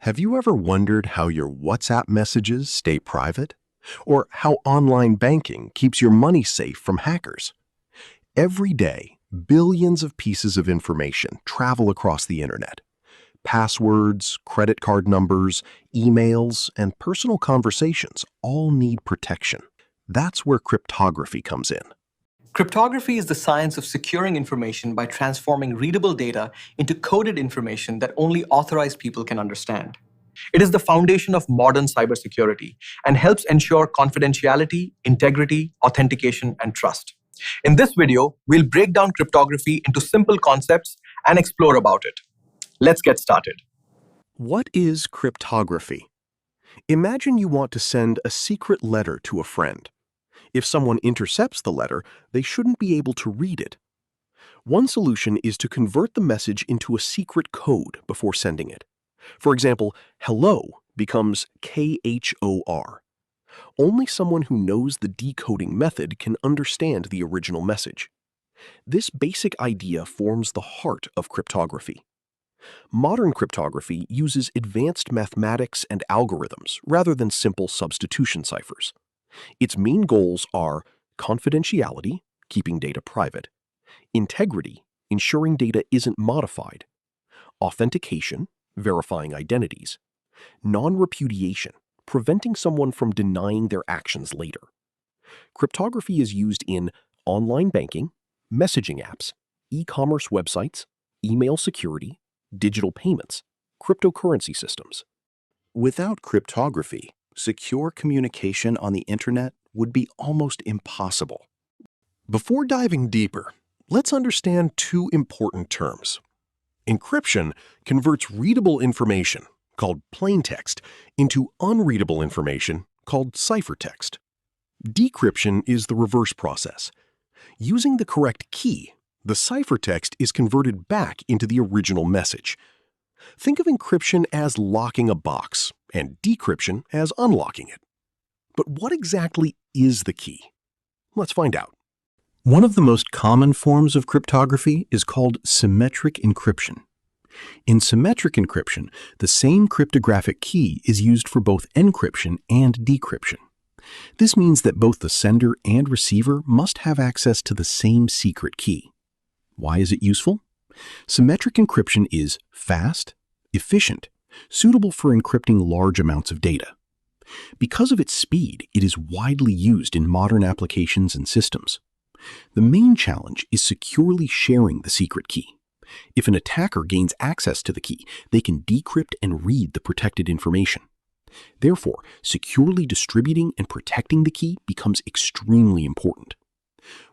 Have you ever wondered how your WhatsApp messages stay private? Or how online banking keeps your money safe from hackers? Every day, billions of pieces of information travel across the internet. Passwords, credit card numbers, emails, and personal conversations all need protection. That's where cryptography comes in. Cryptography is the science of securing information by transforming readable data into coded information that only authorized people can understand. It is the foundation of modern cybersecurity and helps ensure confidentiality, integrity, authentication, and trust. In this video, we'll break down cryptography into simple concepts and explore about it. Let's get started. What is cryptography? Imagine you want to send a secret letter to a friend. If someone intercepts the letter, they shouldn't be able to read it. One solution is to convert the message into a secret code before sending it. For example, hello becomes KHOR. Only someone who knows the decoding method can understand the original message. This basic idea forms the heart of cryptography. Modern cryptography uses advanced mathematics and algorithms rather than simple substitution ciphers. Its main goals are confidentiality, keeping data private; integrity, ensuring data isn't modified; authentication, verifying identities; non-repudiation, preventing someone from denying their actions later. Cryptography is used in online banking, messaging apps, e-commerce websites, email security, digital payments, cryptocurrency systems. Without cryptography, secure communication on the internet would be almost impossible. Before diving deeper, let's understand two important terms. Encryption converts readable information, called plaintext, into unreadable information, called ciphertext. Decryption is the reverse process. Using the correct key, the ciphertext is converted back into the original message. Think of encryption as locking a box and decryption as unlocking it. But what exactly is the key? Let's find out. One of the most common forms of cryptography is called symmetric encryption. In symmetric encryption, the same cryptographic key is used for both encryption and decryption. This means that both the sender and receiver must have access to the same secret key. Why is it useful? Symmetric encryption is fast, efficient, suitable for encrypting large amounts of data. Because of its speed, it is widely used in modern applications and systems. The main challenge is securely sharing the secret key. If an attacker gains access to the key, they can decrypt and read the protected information. Therefore, securely distributing and protecting the key becomes extremely important.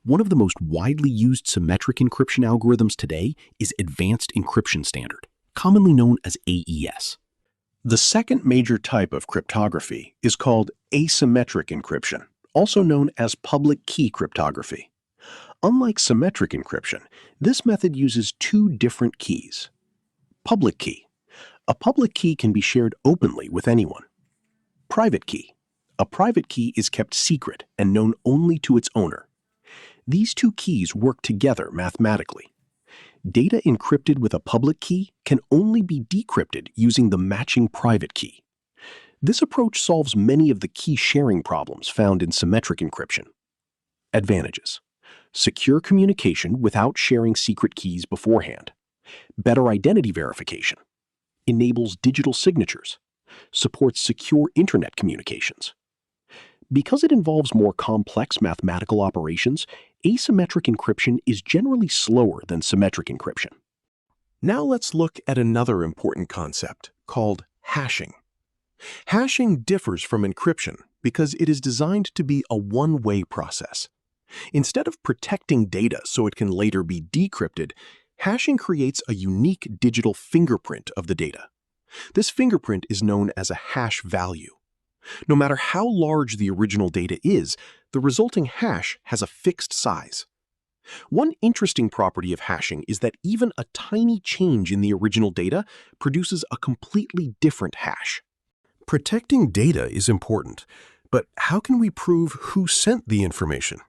One of the most widely used symmetric encryption algorithms today is Advanced Encryption Standard, commonly known as AES. The second major type of cryptography is called asymmetric encryption, also known as public key cryptography. Unlike symmetric encryption, this method uses two different keys. Public key. A public key can be shared openly with anyone. Private key. A private key is kept secret and known only to its owner. These two keys work together mathematically. Data encrypted with a public key can only be decrypted using the matching private key. This approach solves many of the key sharing problems found in symmetric encryption. Advantages: secure communication without sharing secret keys beforehand; better identity verification; enables digital signatures; supports secure internet communications. Because it involves more complex mathematical operations, asymmetric encryption is generally slower than symmetric encryption. Now let's look at another important concept called hashing. Hashing differs from encryption because it is designed to be a one-way process. Instead of protecting data so it can later be decrypted, hashing creates a unique digital fingerprint of the data. This fingerprint is known as a hash value. No matter how large the original data is, the resulting hash has a fixed size. One interesting property of hashing is that even a tiny change in the original data produces a completely different hash. Protecting data is important, but how can we prove who sent the information?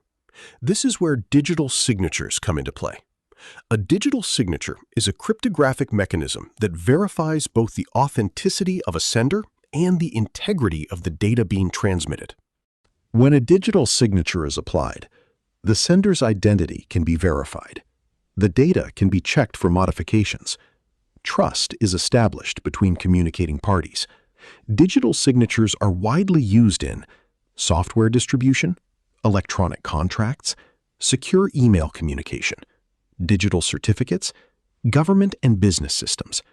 This is where digital signatures come into play. A digital signature is a cryptographic mechanism that verifies both the authenticity of a sender and the integrity of the data being transmitted. When a digital signature is applied, the sender's identity can be verified. The data can be checked for modifications. Trust is established between communicating parties. Digital signatures are widely used in software distribution, electronic contracts, secure email communication, digital certificates, government and business systems.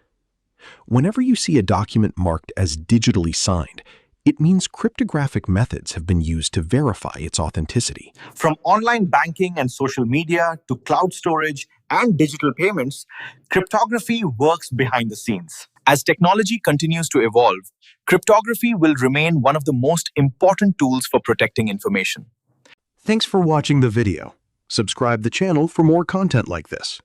Whenever you see a document marked as digitally signed, it means cryptographic methods have been used to verify its authenticity. From online banking and social media to cloud storage and digital payments, cryptography works behind the scenes. As technology continues to evolve, cryptography will remain one of the most important tools for protecting information. Thanks for watching the video. Subscribe the channel for more content like this.